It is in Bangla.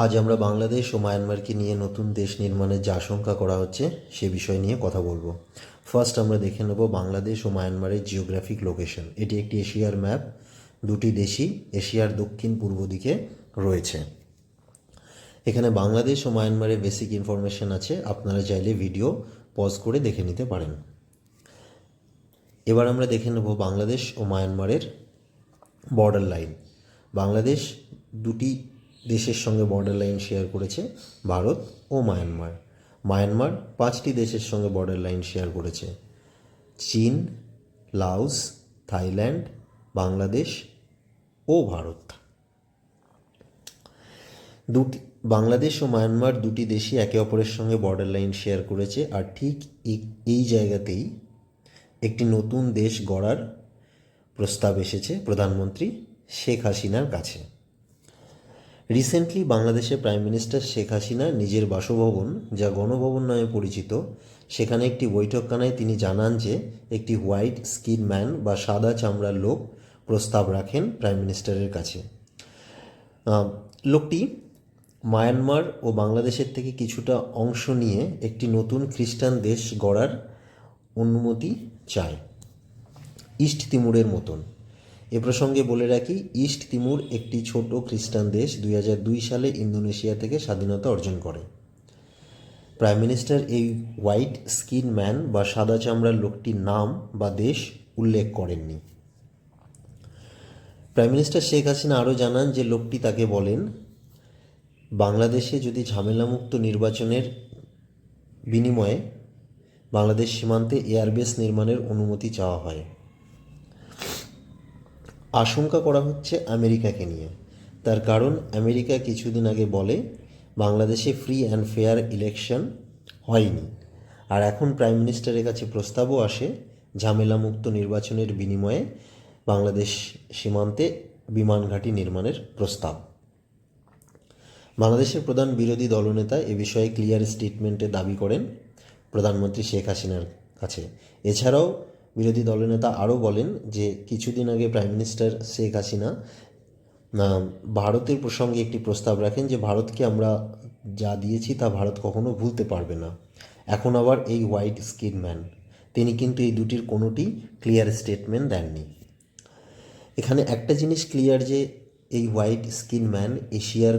আজ আমরা বাংলাদেশ ও মায়ানমারকে নিয়ে নতুন দেশ নির্মাণের যে আশঙ্কা করা হচ্ছে সে বিষয় নিয়ে কথা বলবো। ফার্স্ট আমরা দেখে নেব বাংলাদেশ ও মায়ানমারের জিওগ্রাফিক লোকেশন। এটি একটি এশিয়ার ম্যাপ। দুটি দেশই এশিয়ার দক্ষিণ পূর্ব দিকে রয়েছে। এখানে বাংলাদেশ ও মায়ানমারের বেসিক ইনফরমেশন আছে, আপনারা চাইলে ভিডিও পজ করে দেখে নিতে পারেন। এবার আমরা দেখে নেব বাংলাদেশ ও মায়ানমারের বর্ডার লাইন। বাংলাদেশ দুটি দেশের সঙ্গে বর্ডার লাইন শেয়ার করেছে, ভারত ও মায়ানমার। মায়ানমার 5টি দেশের সঙ্গে বর্ডার লাইন শেয়ার করেছে, চীন, লাওস, থাইল্যান্ড, বাংলাদেশ ও ভারত। বাংলাদেশ ও মায়ানমার দুটি দেশই একে অপরের সঙ্গে বর্ডার লাইন শেয়ার করেছে, আর ঠিক এই জায়গাতেই একটি নতুন দেশ গড়ার প্রস্তাব এসেছে প্রধানমন্ত্রী শেখ হাসিনার কাছে। রিসেন্টলি বাংলাদেশের প্রাইম মিনিস্টার শেখ হাসিনা নিজের বাসভবন, যা গণভবন নামে পরিচিত, সেখানে একটি বৈঠকখানায় তিনি জানান যে একটি হোয়াইট স্কিন ম্যান বা সাদা চামড়ার লোক প্রস্তাব রাখেন প্রাইম মিনিস্টারের কাছে। লোকটি মায়ানমার ও বাংলাদেশের থেকে কিছুটা অংশ নিয়ে একটি নতুন খ্রিস্টান দেশ গড়ার অনুমতি চায়, ইস্ট তিমুরের মতন। এ প্রসঙ্গে বলে রাখি, ইস্ট তিমুর একটি ছোট খ্রিস্টান দেশ, 2002 সালে ইন্দোনেশিয়া থেকে স্বাধীনতা অর্জন করে। প্রাইম মিনিস্টার এই হোয়াইট স্কিন ম্যান বা সাদা চামড়ার লোকটির নাম বা দেশ উল্লেখ করেননি। প্রাইম মিনিস্টার শেখ হাসিনা আরও জানান যে লোকটি তাকে বলেন, বাংলাদেশে যদি ঝামেলামুক্ত নির্বাচনের বিনিময়ে বাংলাদেশ সীমান্তে এয়ারবেস নির্মাণের অনুমতি চাওয়া হয়। আশঙ্কা করা হচ্ছে আমেরিকাকে নিয়ে। তার কারণ, আমেরিকা কিছুদিন আগে বলে বাংলাদেশে ফ্রি অ্যান্ড ফেয়ার ইলেকশন হয়নি, আর এখন প্রাইম মিনিস্টারের কাছে প্রস্তাবও আসে ঝামেলামুক্ত নির্বাচনের বিনিময়ে বাংলাদেশ সীমান্তে বিমান ঘাঁটি নির্মাণের প্রস্তাব। বাংলাদেশের প্রধান বিরোধী দলনেতা এ বিষয়ে ক্লিয়ার স্টেটমেন্টে দাবি করেন প্রধানমন্ত্রী শেখ হাসিনার কাছে। এছাড়াও বিরোধী দলনেতা আরও বলেন যে কিছুদিন আগে প্রাইম মিনিস্টার শেখ হাসিনা ভারতের প্রসঙ্গে একটি প্রস্তাব রাখেন যে ভারতকে আমরা যা দিয়েছি তা ভারত কখনো ভুলতে পারবে না। এখন আবার এই হোয়াইট স্কিন ম্যান, তিনি কিন্তু এই দুটির কোনোটি ক্লিয়ার স্টেটমেন্ট দেননি। এখানে একটা জিনিস ক্লিয়ার যে এই হোয়াইট স্কিন ম্যান এশিয়ার